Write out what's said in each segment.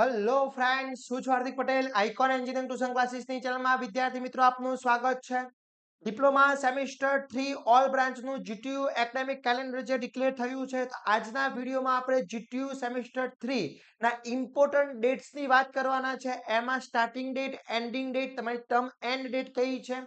Hello friends, હું છું Hardik Patel. Icon engineering tuition ક્લાસીસની ચેનલમાં વિદ્યાર્થી મિત્રો આપનું સ્વાગત છે. ડિપ્લોમા સેમિસ્ટર 3 ઓલ બ્રાન્ચનું જીટીયુ એકેડેમિક કેલેન્ડર જે ડિક્લેર થયું છે, તો આજના વિડીયોમાં આપણે જીટીયુ સેમિસ્ટર 3 ના ઇમ્પોર્ટન્ટ ડેટ્સની વાત કરવાના છે. એમાં સ્ટાર્ટિંગ ડેટ, એન્ડિંગ ડેટ, તમારી ટર્મ એન્ડ ડેટ કઈ છે,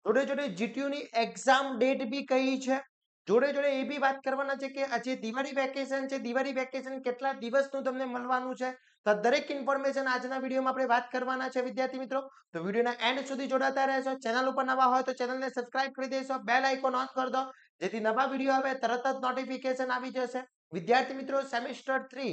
જોડે જોડે જીટીયુની એક્ઝામ ડેટ બી કઈ છે, જોડે જોડે એ બી વાત કરવાના છે કે આજે દિવાળી વેકેશન છે, દિવાળી વેકેશન કેટલા દિવસનું તમને મળવાનું છે. તો દરેક ઇન્ફોર્મેશન આજના વિડીયોમાં આપણે વાત કરવાના છે વિદ્યાર્થી મિત્રો. તો વિડીયોના એન્ડ સુધી જોડાતા રહેશો. ચેનલ ઉપર નવા હોય તો ચેનલને સબસ્ક્રાઇબ કરી દેશો, બેલ આઇકોન ઓન કરી દો, જેથી નવા વિડીયો આવે તરત જ નોટિફિકેશન આવી જશે. વિદ્યાર્થી મિત્રો, સેમિસ્ટર 3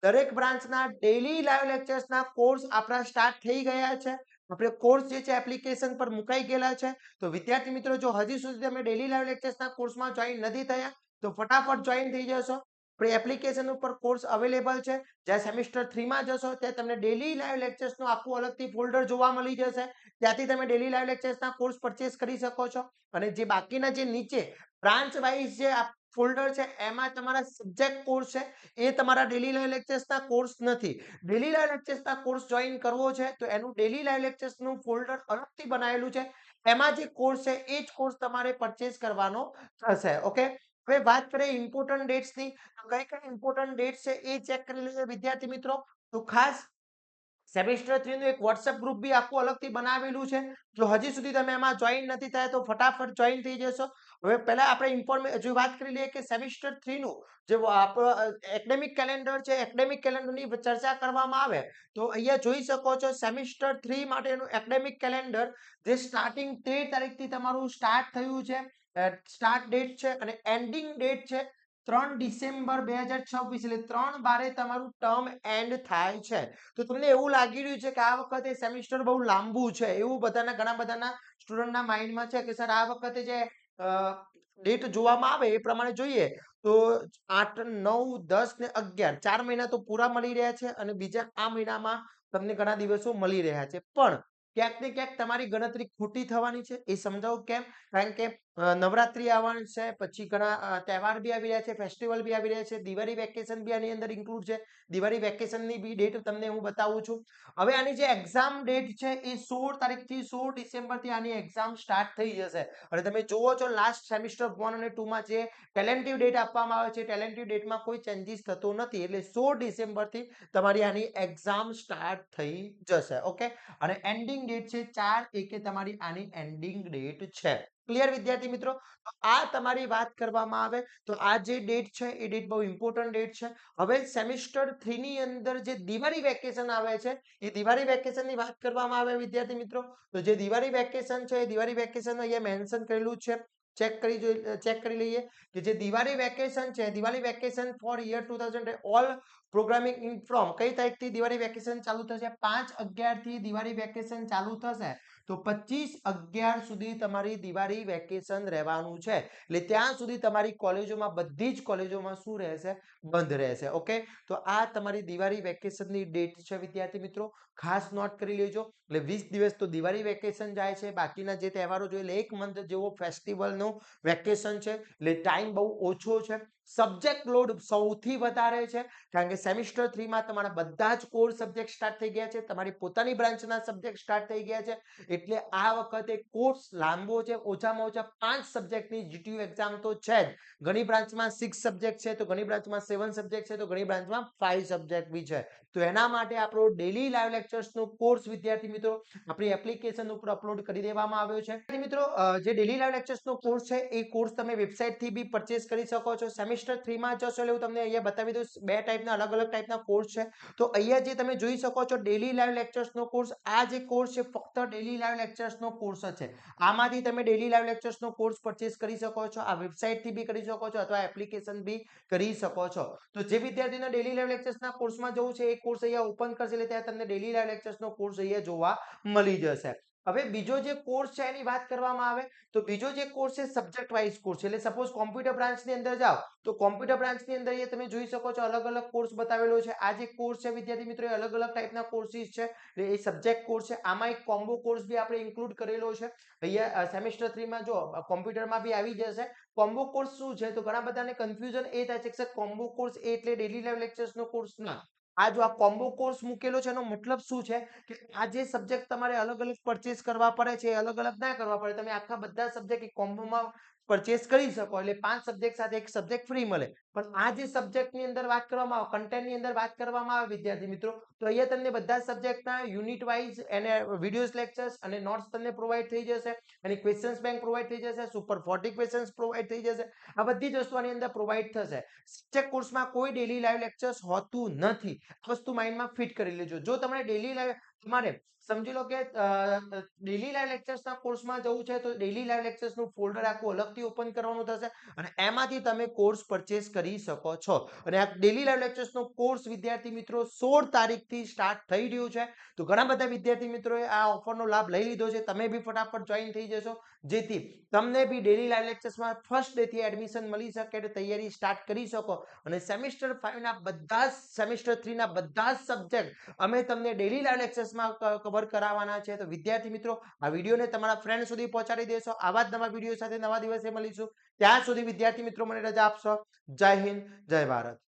દરેક બ્રાન્ચના ડેઈલી લાઈવ લેક્ચર્સના કોર્સ આપણા સ્ટાર્ટ થઈ ગયા છે. આપણે કોર્સ જે છે એપ્લિકેશન પર મુકાઈ ગયેલા છે. તો વિદ્યાર્થી મિત્રો, જો હજી સુધી તમે ડેઈલી લાઈવ લેક્ચર્સના કોર્સમાં જોઈન નથી થયા તો ફટાફટ જોઈન થઈ જશો. આપણી એપ્લિકેશન ઉપર કોર્સ અવેલેબલ છે. જ્યાં સેમિસ્ટર 3 માં જશો ત્યાં તમને ડેઈલી લાઈવ લેક્ચર્સનું આખું અલગથી ફોલ્ડર જોવા મળી જશે. ત્યાંથી તમે ડેઈલી લાઈવ લેક્ચર્સના કોર્સ પરચેસ કરી શકો છો. અને જે બાકીના જે નીચે બ્રાન્ચ વાઇઝ જે ફોલ્ડર છે એમાં તમારા સબ્જેક્ટ કોર્સ છે, એ તમારા ડેઈલી લાઈવ લેક્ચર્સના કોર્સ નથી. ડેઈલી લાઈવ લેક્ચર્સના કોર્સ જોઈન કરવો છે તો એનું ડેઈલી લાઈવ લેક્ચર્સનું ફોલ્ડર અલગથી બનાવેલું છે. એમાં જે કોર્સ છે એ જ કોર્સ તમારે પરચેસ કરવાનો થશે. ઓકે, હવે વાત કરીએ ઇમ્પોર્ટન્ટ ડેટ્સની. કઈ કઈ ઇમ્પોર્ટન્ટ ડેટ છે એ ચેક કરી લઈએ વિદ્યાર્થી મિત્રો. તો ખાસ સેમિસ્ટર 3 નું એક વોટ્સએપ ગ્રુપ બી આખું અલગથી બનાવેલું છે. જો હજી સુધી તમે એમાં જોઈન નથી થયા તો ફટાફટ જોઈન થઈ જશો. હવે પહેલા આપણે જો વાત કરી લઈએ કે સેમિસ્ટર 3 નું જે એકેડેમિક કેલેન્ડર છે, એકેડેમિક કેલેન્ડરની ચર્ચા કરવામાં આવે તો અહીંયા જોઈ શકો છો સેમિસ્ટર 3 માટેનું એકેડેમિક કેલેન્ડર જે સ્ટાર્ટિંગ 13 તારીખથી તમારું સ્ટાર્ટ થયું છે. સ્ટાર્ટ ડેટ છે અને એન્ડિંગ ડેટ છે 3 ડિસેમ્બર 2026, એટલે 3/12 તમારું ટર્મ એન્ડ થાય છે. તો તમને એવું લાગી રહ્યું છે કે આ વખતે સેમિસ્ટર બહુ લાંબુ છે, એવું ઘણા બધાના સ્ટુડન્ટના માઇન્ડમાં છે કે સર આ વખતે જે ડેટ જોવામાં આવે એ પ્રમાણે જોઈએ તો 8, 9, 10 ને 11 4 મહિના તો પૂરા મળી રહ્યા છે અને બીજા આ મહિનામાં તમને ઘણા દિવસો મળી રહ્યા છે. પણ ક્યાંક ને ક્યાંક તમારી ગણતરી ખોટી થવાની છે. એ સમજાવું કેમ? કારણ કે નવરાત્રી આવવાની છે, પછી ઘણા તહેવાર બી આવી રહ્યા છે, ફેસ્ટિવલ બી આવી રહ્યા છે, દિવાળી વેકેશન બી આની અંદર ઇન્ક્લુડ છે. દિવાળી વેકેશનની બી ડેટ તમને હું બતાવું છું. હવે આની જે એક્ઝામ ડેટ છે એ 16 તારીખથી 16 ડિસેમ્બરથી આની એક્ઝામ સ્ટાર્ટ થઈ જશે. અને તમે જોવો છો લાસ્ટ સેમિસ્ટર 1 અને 2 માં જે ટેલેન્ટિવ ડેટ આપવામાં આવે છે, ટેલેન્ટિવ ડેટમાં કોઈ ચેન્જીસ થતો નથી. એટલે 16 ડિસેમ્બરથી તમારી આની એક્ઝામ સ્ટાર્ટ થઈ જશે. ઓકે, અને એન્ડિંગ ડેટ છે 4/1 તમારી આની એન્ડિંગ ડેટ છે. ક્લિયર વિદ્યાર્થી મિત્રો? તો આ તમારી વાત કરવામાં આવે તો આ જે ડેટ છે એ ડેટ બહુ ઇમ્પોર્ટન્ટ ડેટ છે. હવે સેમિસ્ટર 3 ની અંદર જે દિવાળી વેકેશન આવે છે એ દિવાળી વેકેશનની વાત કરવામાં આવે વિદ્યાર્થી મિત્રો, તો જે દિવાળી વેકેશન છે એ દિવાળી વેકેશન અહીંયા મેન્શન કરેલું છે. ચેક કરી લઈએ કે જે દિવાળી વેકેશન છે, Diwali vacation for year 2000 all programming in from કઈ તારીખથી દિવાળી વેકેશન ચાલુ થશે? 5/11 થી દિવાળી વેકેશન ચાલુ થશે. તો 25/11 સુધી તમારી દિવાળી વેકેશન રહેવાનું છે. એટલે ત્યાં સુધી તમારી કોલેજોમાં, બધી જ કોલેજોમાં શું રહેશે? બંધ રહેશે. ઓકે, તો આ તમારી દિવાળી વેકેશનની ડેટ છે વિદ્યાર્થી મિત્રો, ખાસ નોટ કરી લેજો. એટલે 20 દિવસ તો દિવાળી વેકેશન જાય છે, બાકીના જે તહેવારો જોઈએ એટલે 1 મંથ જેવો ફેસ્ટિવલનું વેકેશન છે. એટલે ટાઈમ બહુ ઓછો છે. સબ્જેક્ટ લોડ સૌથી વધારે છે કારણ કે સેમિસ્ટર 3 માં તમારા બધા જ કોર સબ્જેક્ટ સ્ટાર્ટ થઈ ગયા છે, તમારી પોતાની બ્રાન્ચના સબ્જેક્ટ સ્ટાર્ટ થઈ ગયા છે. એટલે આ વખતે કોર્સ લાંબો છે. ઓછામાં ઓછા 5 સબ્જેક્ટની જીટીયુ એક્ઝામ તો છે જ. ઘણી બ્રાન્ચમાં 6 સબ્જેક્ટ છે, તો ઘણી બ્રાન્ચમાં 7 સબ્જેક્ટ છે, તો ઘણી બ્રાન્ચમાં 5 સબ્જેક્ટ બી છે. તો એના માટે આપણો ડેઈલી લાઈવ લેક્ચર્સનો કોર્સ વિદ્યાર્થી મિત્રો આપણી એપ્લિકેશન ઉપર અપલોડ કરી દેવામાં આવ્યો છે. વિદ્યાર્થી મિત્રો, જે ડેઈલી લાઈવ લેક્ચર્સનો કોર્સ છે એ કોર્સ તમે વેબસાઇટથી બી પરચેસ કરી શકો છો. સેમિસ્ટર 3 માં જશો એટલે હું તમને અહીંયા બતાવી દઉં, બે ટાઈપના અલગ અલગ ટાઈપના કોર્સ છે. તો અહીંયા જે તમે જોઈ શકો છો ડેઈલી લાઈવ લેક્ચર્સનો કોર્સ, આ જે કોર્સ છે ફક્ત ડેઈલી લાઈવ લેક્ચર્સનો કોર્સ જ છે. આમાંથી તમે ડેઈલી લાઈવ લેક્ચર્સનો કોર્સ પરચેસ કરી શકો છો. આ વેબસાઇટથી બી કરી શકો છો અથવા એપ્લિકેશન બી કરી શકો છો. તો જે વિદ્યાર્થીને ડેઈલી લાઈવ લેક્ચર્સના કોર્સમાં જવું છે એ કોર્સ અહીંયા ઓપન કરશે એટલે ત્યાં તમને ડેઈલી લાઈવ લેક્ચર્સનો કોર્સ અહીંયા જોવા મળી જશે. હવે બીજો જે કોર્સ છે એની વાત કરવામાં આવે તો બીજો જે કોર્સ છે સબ્જેક્ટ વાઇઝ કોર્સ છે. એટલે સપોઝ કોમ્પ્યુટર બ્રાન્ચની અંદર જાઓ તો કોમ્પ્યુટર બ્રાન્ચની અંદર અહીંયા તમે જોઈ શકો છો અલગ અલગ કોર્સ બતાવેલો છે. આ જે કોર્સ છે વિદ્યાર્થી મિત્રો એ અલગ અલગ ટાઈપના કોર્સિસ છે. એટલે એ સબ્જેક્ટ કોર્સ છે. આમાં એક કોમ્બો કોર્સ બી આપણે ઇન્ક્લુડ કરેલો છે. અહીંયા સેમિસ્ટર 3 માં જો કોમ્પ્યુટરમાં બી આવી જશે. કોમ્બો કોર્સ શું છે? તો ઘણા બધાને કન્ફ્યુઝન એ થાય છે કે સર કોમ્બો કોર્સ એટલે ડેઈલી લાઈવ લેક્ચર્સનો કોર્સ ના. આ જો આ કોમ્બો કોર્સ મૂકેલો છે એનો મતલબ શું છે કે આ જે સબ્જેક્ટ તમારે અલગ અલગ પરચેસ કરવા પડે છે અલગ અલગ ના કરવા પડે, તમે આખા બધા સબ્જેક્ટ એક કોમ્બોમાં પરચેસ કરી શકો એટલે 5 સબ્જેક્ટ સાથે એક સબ્જેક્ટ ફ્રી મળે. પણ આ જે સબ્જેક્ટની અંદર વાત કરવામાં આવે, કન્ટેન્ટની અંદર વાત કરવામાં આવે વિદ્યાર્થી મિત્રો, તો અહીંયા તમને બધા સબ્જેક્ટના યુનિટ વાઇઝ એને વિડિયોઝ લેક્ચર્સ અને નોટ્સ તમને પ્રોવાઈડ થઈ જશે, અને ક્વેશ્ચન્સ બેંક પ્રોવાઈડ થઈ જશે, સુપર 40 ક્વેશ્ચન્સ પ્રોવાઈડ થઈ જશે. આ બધી જ વસ્તુ આની અંદર પ્રોવાઈડ થશે. સબ્જેક્ટ કોર્સમાં કોઈ ડેલી લાઈવ લેક્ચર્સ હોતું નથી. વસ્તુ માઇન્ડમાં ફિટ કરી લેજો. જો તમારે ડેલી લાઈવ તમારે સમજી લો કે ડેલી લાઈવ લેક્ચર્સના કોર્સમાં જવું છે તો ડેલી લાઈવ લેક્ચર્સનું ફોલ્ડર આખું અલગથી ઓપન કરવાનું થશે અને એમાંથી તમે કોર્સ પરચેસ કરી શકો છો. અને આ ડેલી લાઈવ લેક્ચર્સનો કોર્સ વિદ્યાર્થી મિત્રો 16 તારીખથી સ્ટાર્ટ થઈ રહ્યું છે. તો ઘણા બધા વિદ્યાર્થી મિત્રોએ આ ઓફરનો લાભ લઈ લીધો છે. તમે બી ફટાફટ જોઈન થઈ જશો જેથી તમને બી ડેલી લાઈવ લેક્ચર્સમાં ફર્સ્ટ ડેથી એડમિશન મળી શકે અને તૈયારી સ્ટાર્ટ કરી શકો. અને સેમિસ્ટર 5 ના બધા જ સેમિસ્ટર 3 ના બધા જ સબ્જેક્ટ અમે તમને ડેલી લાઈવ લેક્ચર્સમાં કવર કરાવવાના છે. તો વિદ્યાર્થી મિત્રો આ વિડીયોને તમારા ફ્રેન્ડ સુધી પહોંચાડી દેશો. આવા જ નવા વિડીયો સાથે નવા દિવસે મળીશું. ત્યાં સુધી વિદ્યાર્થી મિત્રો મને રજા આપશો. જય હિન્દ, જય ભારત.